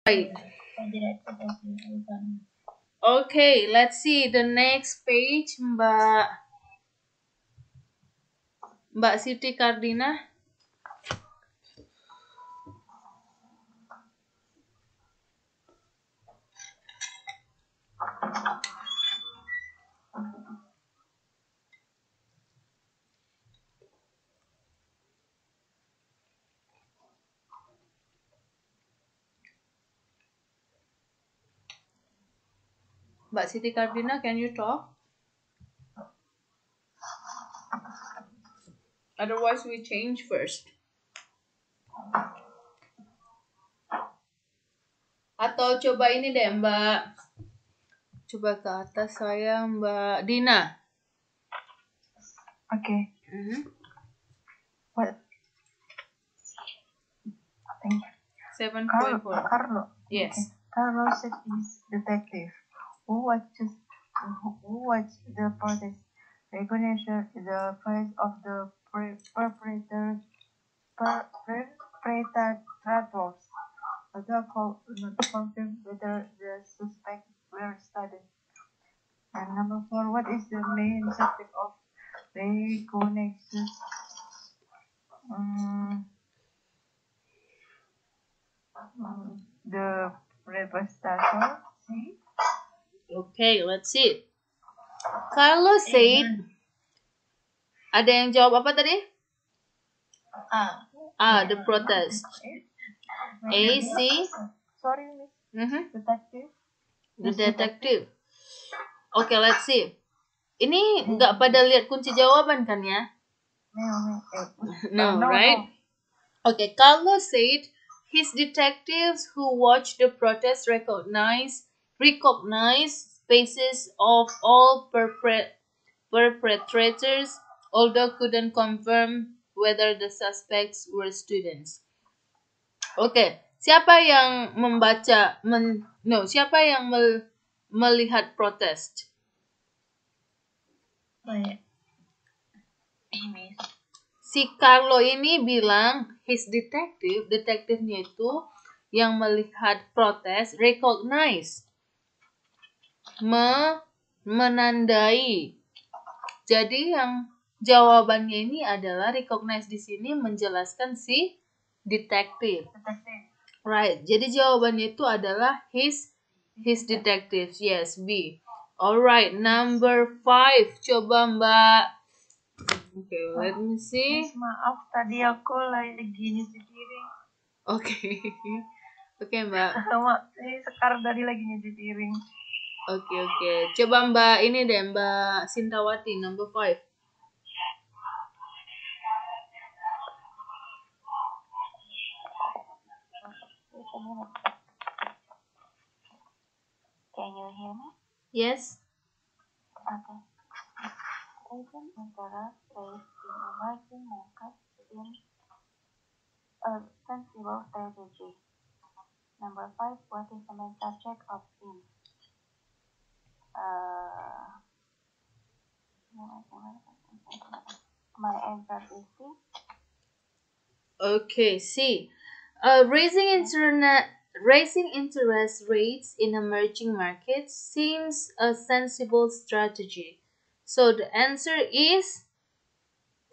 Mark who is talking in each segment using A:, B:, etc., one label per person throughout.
A: Right. Okay, let's see the next page, Mbak Siti Kardina. Mbak Siti Kardina, can you talk? Otherwise, we change first. Atau coba ini deh, Mbak. Coba ke atas saya, Mbak Dina.
B: Okay. What? Thank you.
A: 7.4.
B: Carlo.
A: Yes.
B: Okay. Carlo said he's detective. Who watched the protest? Recognition is the face of the perpetrators. Although not confirmed whether the suspects were studied. And number 4, what is the main subject of reconnaissance? The representative.
A: Okay, let's see. Carlos said, ada yang jawab apa tadi? The protest. A, C.
B: Sorry, Miss. Detective.
A: The detective. Okay, let's see. Ini nggak pada lihat kunci jawaban kan ya? No, right? Okay, Carlos said his detectives who watched the protest recognize faces of all perpetrators, although couldn't confirm whether the suspects were students. Okay, siapa yang membaca siapa yang melihat protest? Si Carlo ini bilang his detektifnya itu yang melihat protes recognize, menandai. Jadi yang jawabannya ini adalah recognize di sini menjelaskan si detektif. Right. Jadi jawabannya itu adalah his detectives. Yes, B. Alright, number 5. Coba Mbak. Okay, let me see.
B: Maaf, tadi aku lagi nyuci piring.
A: Okay. Okay, Mbak.
B: Ini Sekar tadi lagi nyuci piring.
A: Okay. Coba Mbak ini deh, Mbak Sintawati, number 5.
B: Can you hear me?
A: Yes.
B: Okay. Recent interest rates in emerging markets in a sensible strategy. Number 5, what is the main subject of SIM? My answer is C.
A: Okay, C. Raising interest rates in emerging markets seems a sensible strategy. So the answer is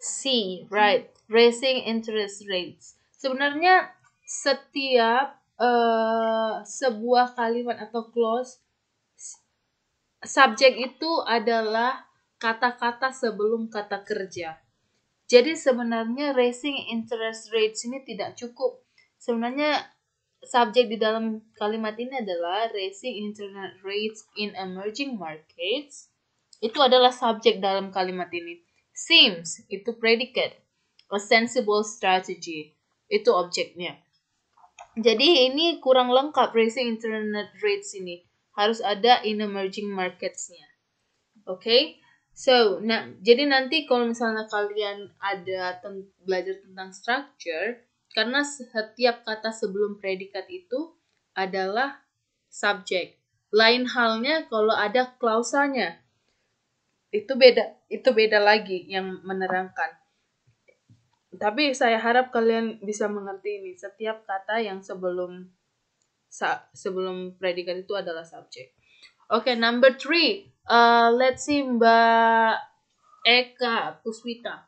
A: C, right? Raising interest rates. Sebenarnya setiap sebuah kalimat atau clause subjek itu adalah kata-kata sebelum kata kerja. Jadi sebenarnya raising interest rates ini tidak cukup. Sebenarnya subjek di dalam kalimat ini adalah raising interest rates in emerging markets. Itu adalah subjek dalam kalimat ini. Seems itu predicate. A sensible strategy itu objeknya. Jadi ini kurang lengkap raising interest rates ini. Harus ada in emerging markets-nya. Okay? So, jadi nanti kalau misalnya kalian ada belajar tentang structure, karena setiap kata sebelum predikat itu adalah subjek. Lain halnya kalau ada klausanya. Itu beda lagi yang menerangkan. Tapi saya harap kalian bisa mengerti ini. Setiap kata yang sebelum sebelum predikat itu adalah subjek. Oke, number 3. Let's see Mbak Eka Puswita.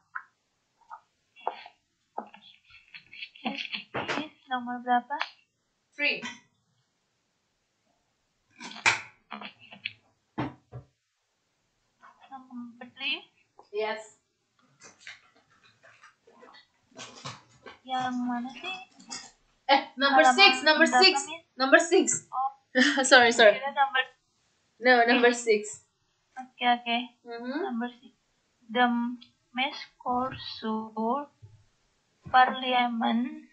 B: Nomor berapa?
A: 3.
B: Nomor 3.
A: Yes.
B: Yang mana sih?
A: Number 6. Number 6. Number 6.
B: Oh,
A: sorry.
B: kira number.
A: No, number 6.
B: Okay. Number 6. The Mercosur Parliament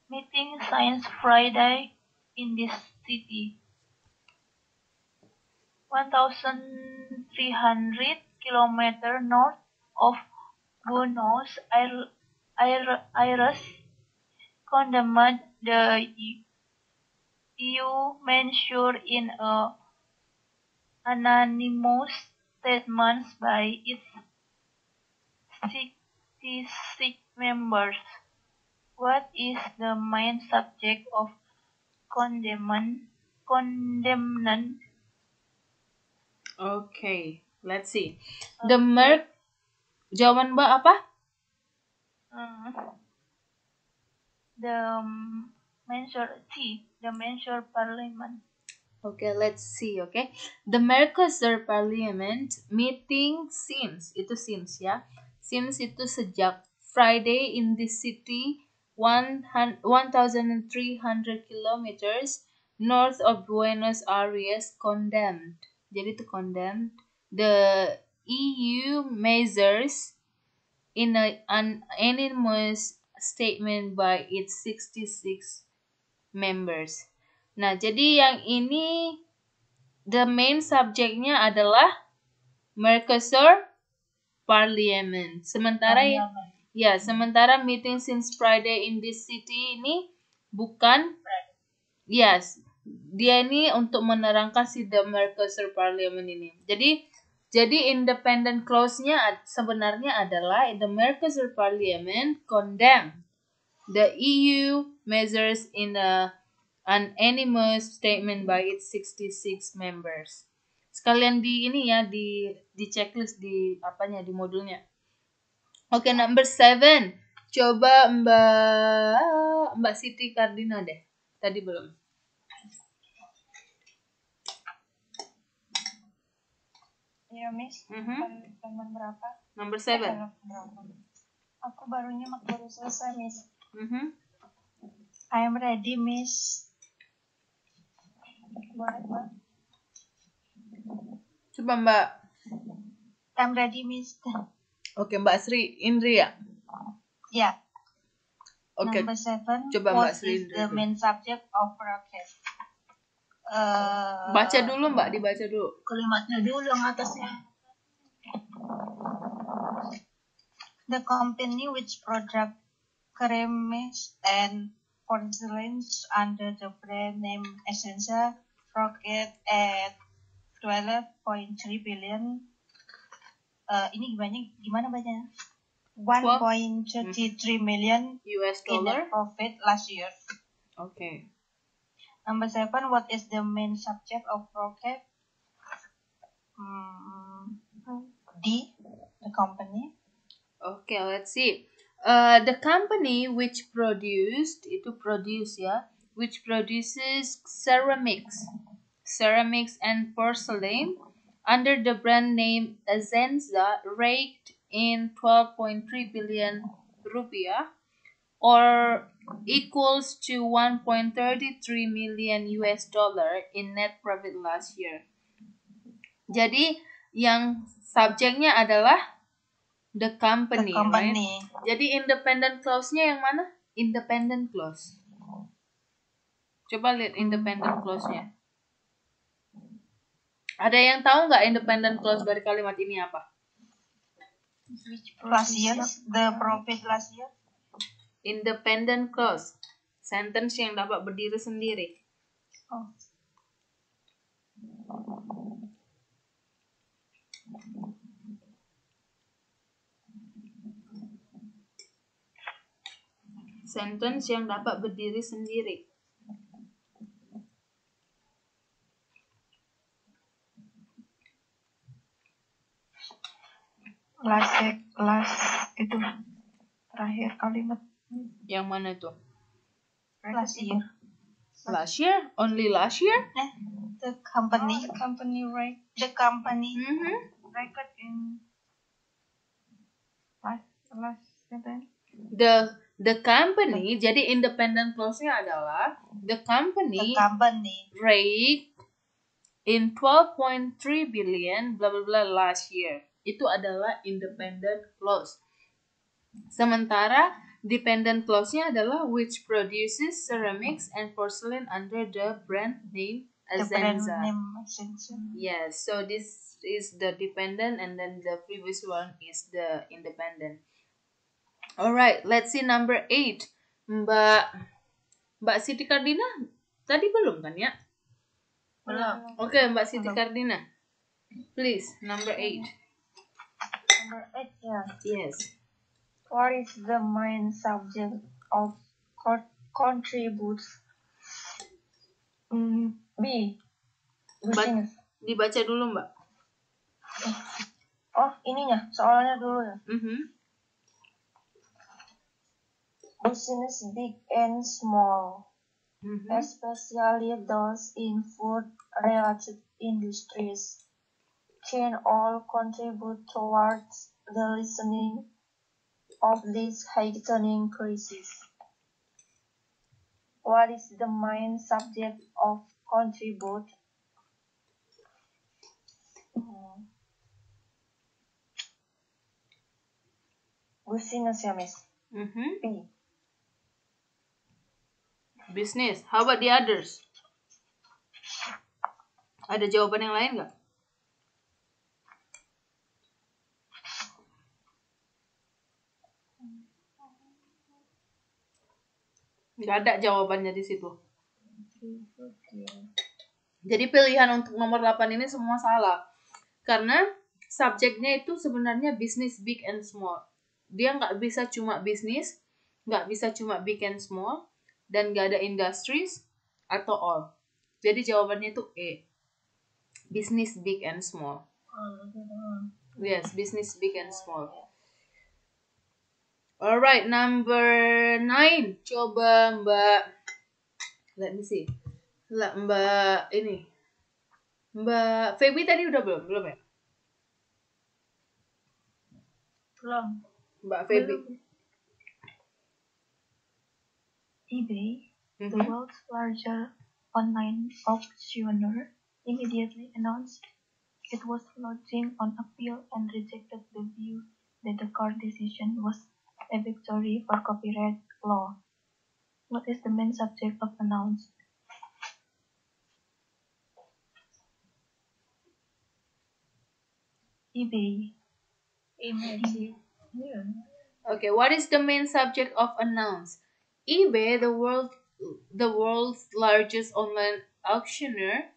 B: meeting Science Friday in this city. 1,300 kilometers north of Buenos Aires, condemned the EU mentioned in a anonymous statement by its 66 members. What is the main subject of condemnation?
A: Okay, let's see. The jawaban Mbak apa?
B: The mentioned parliament.
A: Okay, let's see. Okay, the Mercosur Parliament meeting since itu sejak Friday in the city 1,300 kilometers north of Buenos Aires condemned. Jadi itu condemned the EU measures in an anonymous statement by its 66 members. Nah, jadi yang ini the main subjeknya adalah Mercosur Parliament. Sementara meeting since Friday in this city ini bukan dia ini untuk menerangkan si the Mercosur Parliament ini. Jadi independent clause-nya sebenarnya adalah the Mercosur Parliament condemn the EU measures in an anonymous statement by its 66 members. Sekalian di ini ya di checklist di di modulnya. Oke, number 7. Coba Mbak Siti Kardina deh. Tadi belum.
B: Iya, Miss. Nomor berapa?
A: Number 7.
B: Aku baru selesai, Miss. I am ready, Miss. Boleh, Mbak?
A: Coba Mbak.
B: I'm ready, Miss.
A: Oke, Mbak Sri Indri ya?
B: Ya.
A: Oke.
B: Number 7.
A: Coba Mbak Sri
B: Indri. The main subject of broadcast.
A: Baca dulu Mbak, dibaca dulu.
B: Kalimatnya dulu yang atasnya. The company which product ceramics and porcelains under the brand name Essenza rocket at 12.3 billion. Ini gimana bacanya? 1.33 million
A: US
B: in net profit last year.
A: Okay.
B: Number 7, what is the main subject of rocket? D, the company.
A: Okay, let's see. The company which produces ceramics and porcelain under the brand name Essenza raked in 12.3 billion rupiah or equals to 1.33 million US dollar in net profit last year. Jadi yang subjeknya adalah the company. Right? Jadi independent clause-nya yang mana? Independent clause. Coba lihat independent clause-nya. Ada yang tahu nggak independent clause dari kalimat ini apa?
B: Last year, the profit last year.
A: Independent clause. Sentence yang dapat berdiri sendiri.
B: Oh.
A: Sentence yang dapat berdiri sendiri.
B: last itu terakhir kalimat
A: Yang mana tuh?
B: last year.
A: Last year? Only last year?
B: The company right. The company record in last sentence.
A: The company, jadi independent clause-nya adalah the company rate in 12.3 billion bla bla bla last year. Itu adalah independent clause. Sementara dependent clause-nya adalah which produces ceramics and porcelain under the brand name Azenza. Yes, so this is the dependent and then the previous one is the independent. Alright, let's see number 8. Mbak Siti Kardina tadi belum kan ya?
B: Belum.
A: Oke, Mbak Siti Kardina. Please, number 8.
B: Number 8 ya.
A: Yes.
B: What is the main subject of contributes? B. Business.
A: Dibaca dulu, Mbak.
B: Oh, ininya, soalnya dulu ya. Business big and small, especially those in food-related industries, can all contribute towards the lessening of this heightening crisis. What is the main subject of contribute? Business ya, Miss. B.
A: Business. How about the others? Ada jawaban yang lain nggak? Nggak ada jawabannya di situ. Jadi pilihan untuk nomor 8 ini semua salah. Karena subjeknya itu sebenarnya business big and small. Dia nggak bisa cuma bisnis, nggak bisa cuma big and small, dan nggak ada industries atau all. Jadi jawabannya itu E. Business big and small. Yes, business big and small. Alright, number 9. Coba Mbak, let me see. Mbak ini. Mbak Feby tadi udah belum? Belum ya?
B: Belum.
A: Mbak Feby.
B: eBay, the world's largest online auctioneer, immediately announced it was launching an appeal and rejected the view that the court decision was a victory for copyright law. What is the main subject of announced? eBay.
A: Okay, what is the main subject of announce? eBay, the world's largest online auctioneer,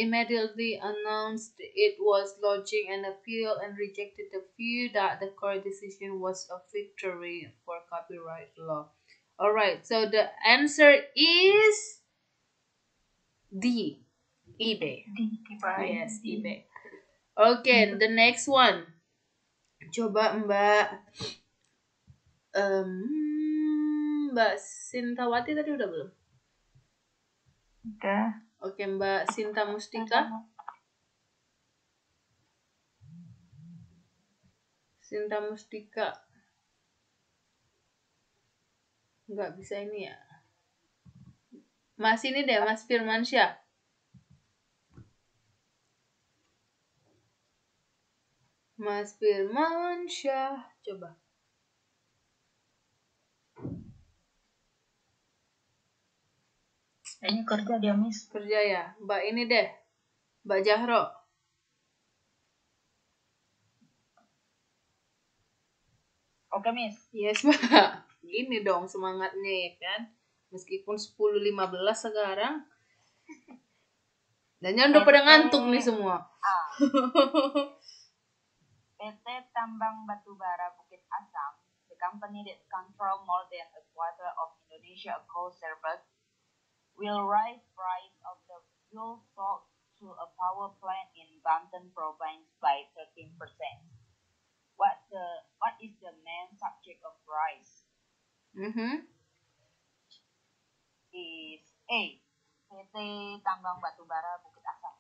A: immediately announced it was launching an appeal and rejected the view that the court decision was a victory for copyright law. Alright, so the answer is D. eBay. Yes, eBay. Okay, the next one. Coba Mbak Sintawati tadi udah belum?
B: Udah.
A: Oke, Mbak Sinta Mustika. Sinta Mustika. Nggak bisa ini ya. Mas ini deh, Mas Firmansyah. Mas Firmansyah. Coba.
B: Ini kerja dia, Miss.
A: Kerja ya. Mbak ini deh. Mbak Jahro.
B: Oke, Miss.
A: Yes, Mbak. Gini dong semangatnya ya kan. Meskipun 10.15 sekarang. Dan udah pada ngantuk nih semua.
B: PT Tambang Batubara Bukit Asam, the company that control more than a quarter of Indonesia coal surplus, will raise price of the fuel sold to a power plant in Banten province by 13%. is the main subject of RISE? Is A. PT Tambang Batubara Bukit Asam.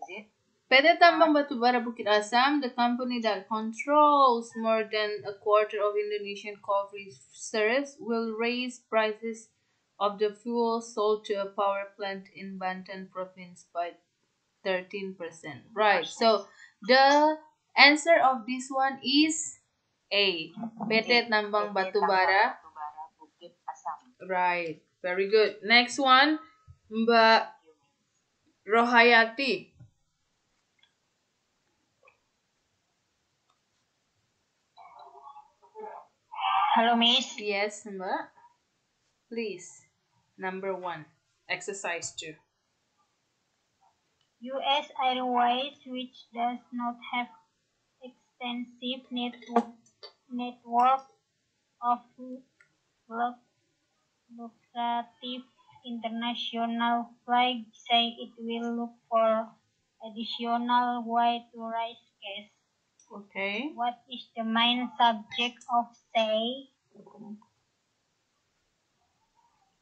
B: Is it?
A: PT Tambang Batubara Bukit Asam, the company that controls more than a quarter of Indonesian coal reserves, will raise prices of the fuel sold to a power plant in Banten province by 13%. Right. So the answer of this one is A. PT Tambang Batubara
B: Bukit Asam.
A: Right. Very good. Next one, Mbak Rohayati.
B: Hello, Miss.
A: Yes, Mbak. Please. Number 1. Exercise 2.
B: U.S. Airways, which does not have extensive network of lucrative international flights, say it will look for additional way to raise cash.
A: Okay.
B: What is the main subject of say?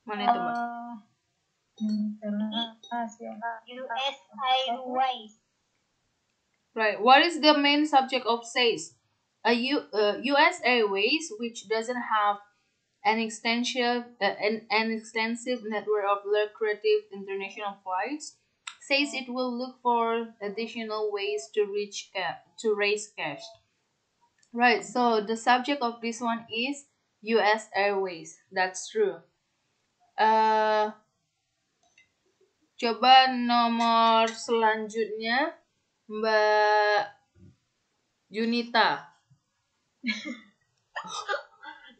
A: Mana itu, Mbak?
B: U.S. Airways.
A: Right. What is the main subject of says? U.S. Airways, which doesn't have an extensive network of lucrative international flights, says it will look for additional ways to raise cash. Right. So the subject of this one is U.S. Airways. That's true. Coba nomor selanjutnya Mbak Junita.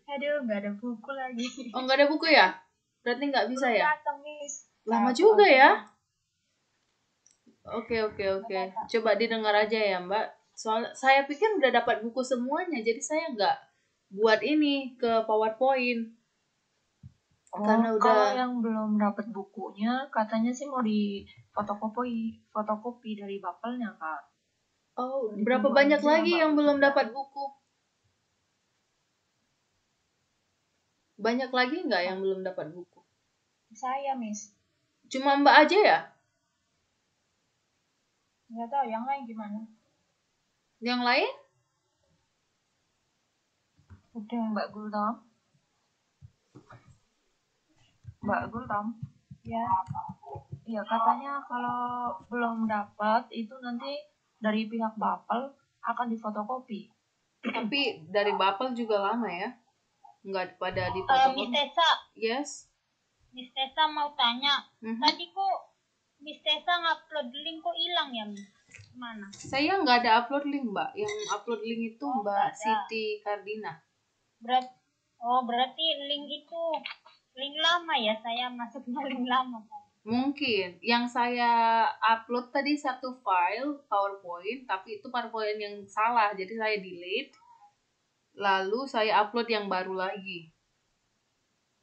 B: Aduh, nggak ada buku lagi.
A: Oh, nggak ada buku ya? Berarti nggak bisa ya?
B: Datang, Miss.
A: Lama juga ya? Oke. Coba didengar aja ya, Mbak. Soal saya pikir udah dapat buku semuanya, jadi saya nggak buat ini ke PowerPoint. Karena udah.
C: Kalau yang belum dapat bukunya, katanya sih mau di fotokopi dari bapelnya, Kak.
A: Oh, berapa banyak lagi yang belum dapat buku? Banyak lagi nggak yang belum dapat buku?
C: Saya, Miss.
A: Cuma Mbak aja ya?
C: Nggak tahu yang lain gimana.
A: Yang lain?
C: Udah, Mbak Gultom. Ya. Iya, katanya kalau belum dapat itu nanti dari pihak Bapel akan difotokopi.
A: Tapi dari Bapel juga lama ya? Nggak pada difotokopi.
B: Miss Tessa.
A: Yes.
B: Miss Tessa mau tanya. Tadi kok Miss Tessa ngupload link kok hilang ya, Miss? Mana?
A: Saya nggak ada upload link, Mbak. Yang upload link itu Mbak Siti Kardina.
B: Berarti link itu link lama ya? Saya masuknya link lama.
A: Mungkin. Yang saya upload tadi satu file PowerPoint, tapi itu PowerPoint yang salah. Jadi saya delete. Lalu saya upload yang baru lagi.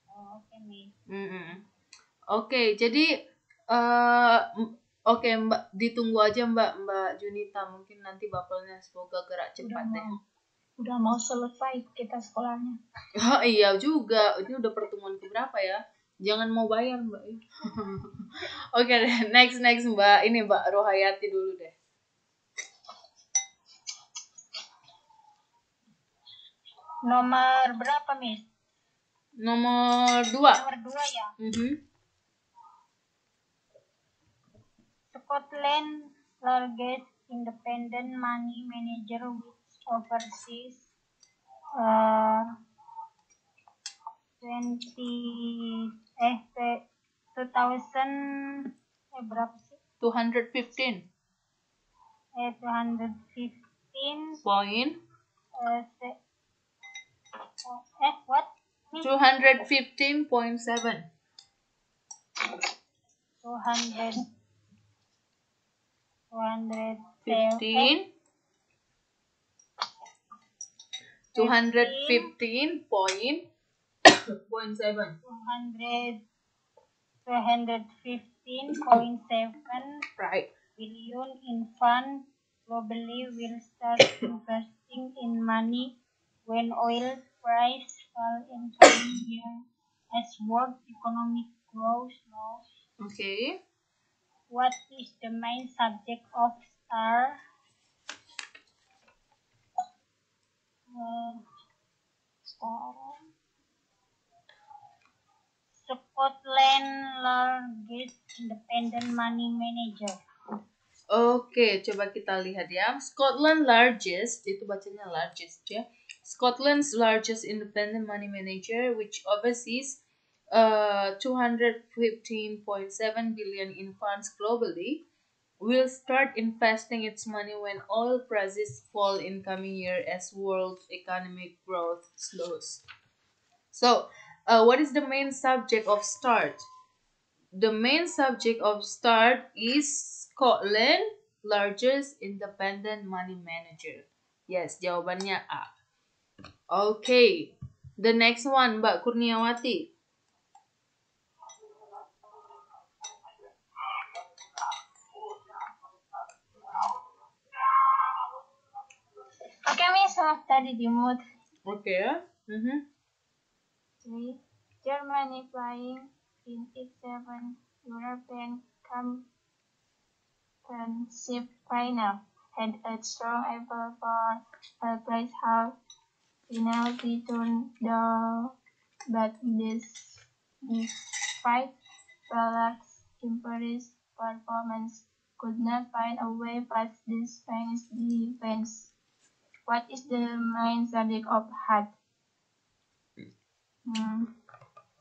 B: Oke, Miss.
A: Oke, jadi oke, Mbak, ditunggu aja Mbak Junita, mungkin nanti bapelnya semoga gerak cepat deh.
C: Udah mau selesai kita sekolahnya.
A: Oh iya juga, ini udah pertemuan keberapa ya? Jangan mau bayar, Mbak. Oke deh, next Mbak. Ini Mbak Rohayati dulu deh.
B: Nomor berapa, Miss?
A: Nomor 2.
B: Nomor 2 ya. Scotland largest independent money manager which oversees 2000 berapa sih?
A: 215.
B: 215
A: point.
B: What?
A: 215.7.
B: 215.7
A: right.
B: billion in fund globally will start investing in money when oil price fall in coming year as world economic growth slows.
A: Okay.
B: What is the main subject of STAR? STAR. Scotland largest independent money manager.
A: Oke, coba kita lihat ya. Scotland largest, itu bacanya largest ya. Scotland's largest independent money manager, which oversees 215.7 billion in funds globally, will start investing its money when oil prices fall in coming year as world economic growth slows. So, what is the main subject of START? The main subject of START is Scotland largest independent money manager. Yes, jawabannya A. Okay. The next one, Mbak Kurniawati.
B: Okay, Miss, tadi di mood.
A: Okay. Mm-hmm.
B: 3. Germany playing in its 7th European Championship final had a strong effort for a place half penalty turndown, but despite Balak's impressive performance, could not find a way past the Spanish defense. What is the main subject of HUD?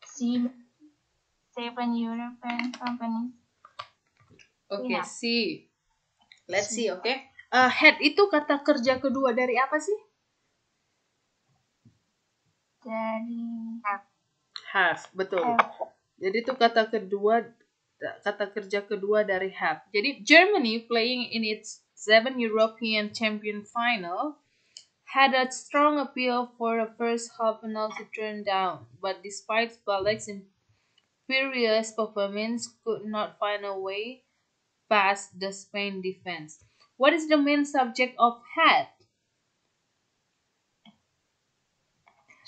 B: C. 7 European companies.
A: Okay,
B: Ina.
A: C. Let's see, okay. Head itu kata kerja kedua dari apa sih?
B: Dari
A: Have, betul. Jadi itu kata kerja kedua dari have. Jadi Germany playing in its 7 European Champion final had a strong appeal for a first half penalty turn down, but despite Balek's imperious performance, could not find a way past the Spain defense. What is the main subject of had?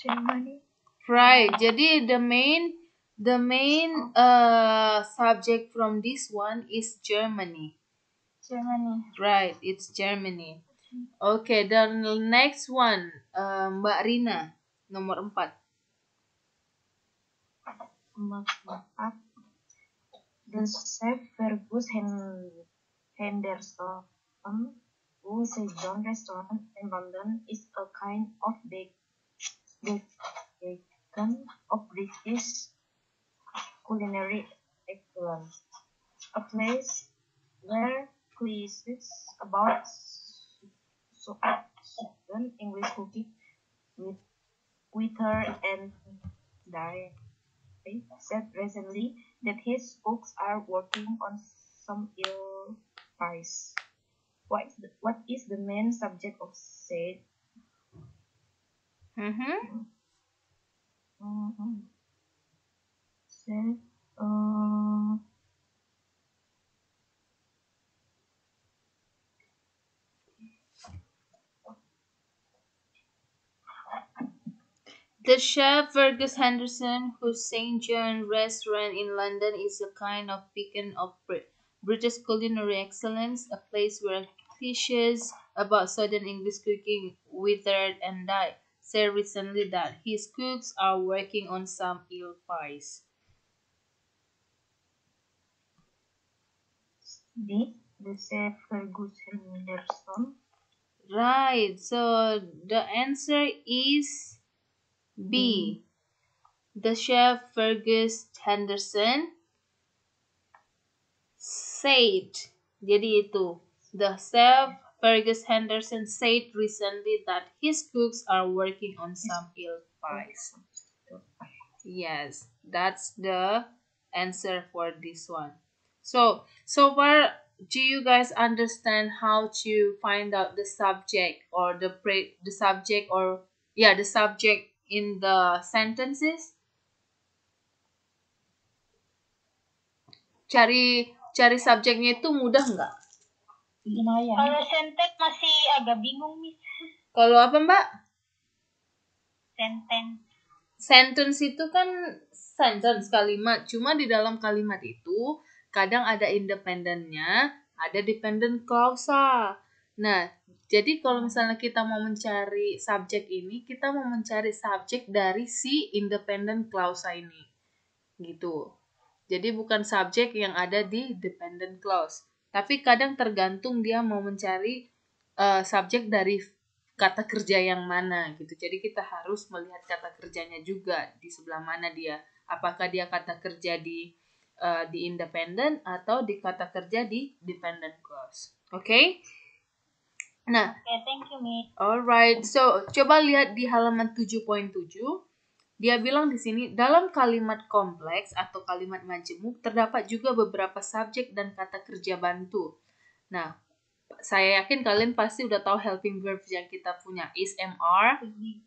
B: Germany.
A: Right. Jadi the main subject from this one is Germany.
B: Germany.
A: Right, it's Germany. Okay, then the next one, Mbak Rina, nomor 4.
C: Nomor 4. The chef Fergus Henderson, who is a John restaurant in London, is a kind of beacon of British culinary excellence. A place where cliches about Southern English cooking with Twitter and Dye said recently that his cooks are working on some ill pies. What is the main subject of said? Said,
A: The chef Fergus Henderson, whose St. John restaurant in London is a kind of beacon of British culinary excellence, a place where cliches about Southern English cooking withered and died, said recently that his cooks are working on some ill pies.
C: D. The chef Fergus Henderson.
A: Right, so the answer is B. The chef Fergus Henderson said, jadi itu, the chef Fergus Henderson said recently that his cooks are working on some ill pies. Yes, that's the answer for this one. So far, do you guys understand how to find out the subject or the subject or the subject in the sentences? Cari subjeknya itu mudah nggak?
C: Lumayan.
B: Kalau sentence masih agak bingung, Miss.
A: Kalau apa, Mbak?
B: Sentence.
A: Sentence itu kan sentence, kalimat. Cuma di dalam kalimat itu kadang ada independennya, ada dependent clausa. Nah, jadi kalau misalnya kita mau mencari subjek ini, kita mau mencari subjek dari si independent clausa ini. Gitu. Jadi bukan subjek yang ada di dependent clause. Tapi kadang tergantung dia mau mencari subjek dari kata kerja yang mana gitu. Jadi kita harus melihat kata kerjanya juga di sebelah mana dia. Apakah dia kata kerja di independent atau di kata kerja di dependent clause. Oke? Nah,
B: Okay, thank you, Miss.
A: alright. So, coba lihat di halaman 7.7. Dia bilang di sini, dalam kalimat kompleks atau kalimat majemuk terdapat juga beberapa subjek dan kata kerja bantu. Nah, saya yakin kalian pasti udah tahu helping verbs yang kita punya. Is, am, are,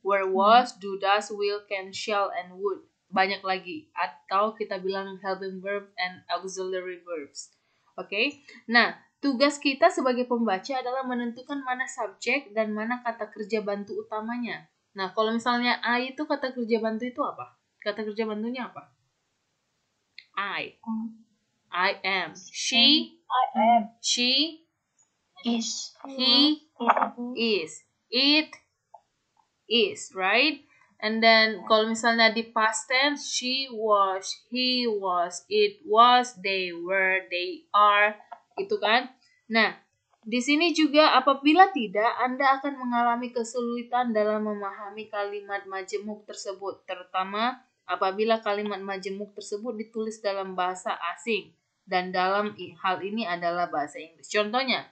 A: were, was, do, does, will, can, shall, and would. Banyak lagi. Atau kita bilang helping verb and auxiliary verbs. Oke? Nah, tugas kita sebagai pembaca adalah menentukan mana subjek dan mana kata kerja bantu utamanya. Nah, kalau misalnya I itu kata kerja bantu itu apa? Kata kerja bantunya apa? I am. She,
B: I am.
A: she,
C: Is.
A: he, is. It is, right? And then kalau misalnya di past tense, she was, he was, it was, they were, they are, gitu kan? Nah, di sini juga apabila tidak, Anda akan mengalami kesulitan dalam memahami kalimat majemuk tersebut, terutama apabila kalimat majemuk tersebut ditulis dalam bahasa asing dan dalam hal ini adalah bahasa Inggris. Contohnya,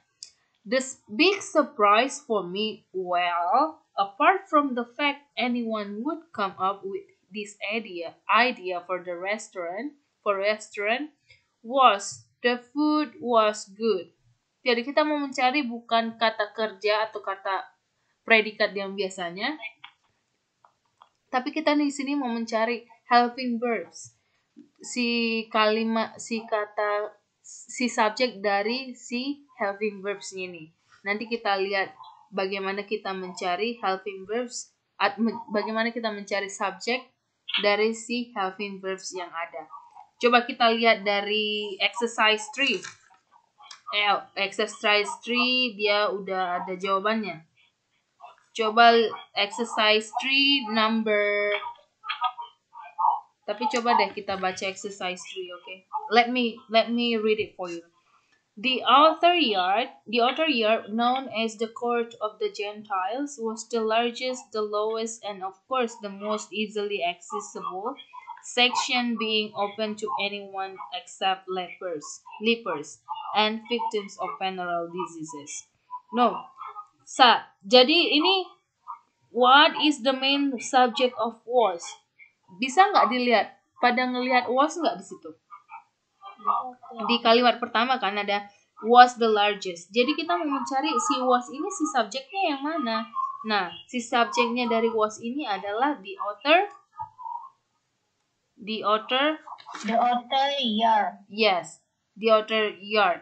A: the big surprise for me, well, apart from the fact anyone would come up with this idea for the restaurant, was the food was good. Jadi kita mau mencari bukan kata kerja atau kata predikat yang biasanya, tapi kita di sini mau mencari helping verbs. Si subjek dari si helping verbs ini. Nanti kita lihat bagaimana kita mencari helping verbs, bagaimana kita mencari subjek dari si helping verbs yang ada. Coba kita lihat dari exercise 3. Exercise 3 dia udah ada jawabannya. Coba exercise 3 number. Tapi coba deh kita baca exercise 3, okay? Let me read it for you. The outer yard, known as the court of the Gentiles, was the largest, the lowest, and of course the most easily accessible section, being open to anyone except lepers, and victims of venereal diseases. No. Jadi ini, what is the main subject of was? Bisa nggak dilihat? Pada ngelihat was nggak di situ? Di kalimat pertama kan ada was the largest. Jadi kita mau mencari si was ini, si subjeknya yang mana? Nah, si subjeknya dari was ini adalah the outer
B: yard.
A: Yes, the outer yard.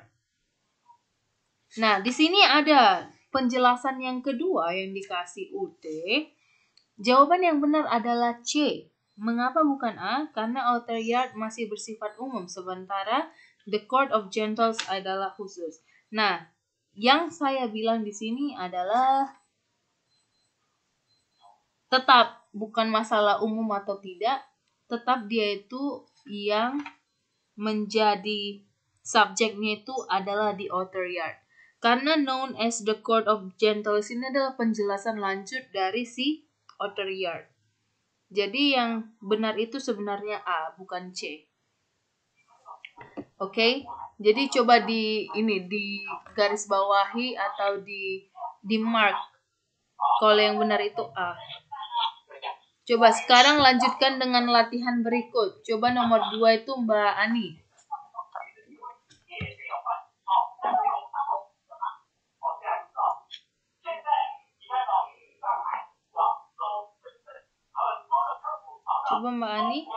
A: Nah, di sini ada penjelasan yang kedua yang dikasih UT. Jawaban yang benar adalah C. Mengapa bukan A? Karena outer yard masih bersifat umum, sementara the court of Gentiles adalah khusus. Nah, yang saya bilang di sini adalah tetap bukan masalah umum atau tidak, tetap dia itu yang menjadi subjeknya itu adalah the outer yard. Karena known as the court of Gentiles ini adalah penjelasan lanjut dari si outer yard. Jadi yang benar itu sebenarnya A, bukan C. Oke, jadi coba di garis bawahi atau di mark. Kalau yang benar itu A. Coba sekarang lanjutkan dengan latihan berikut. Coba nomor 2 itu Mbak Ani. Coba Mbak Ani.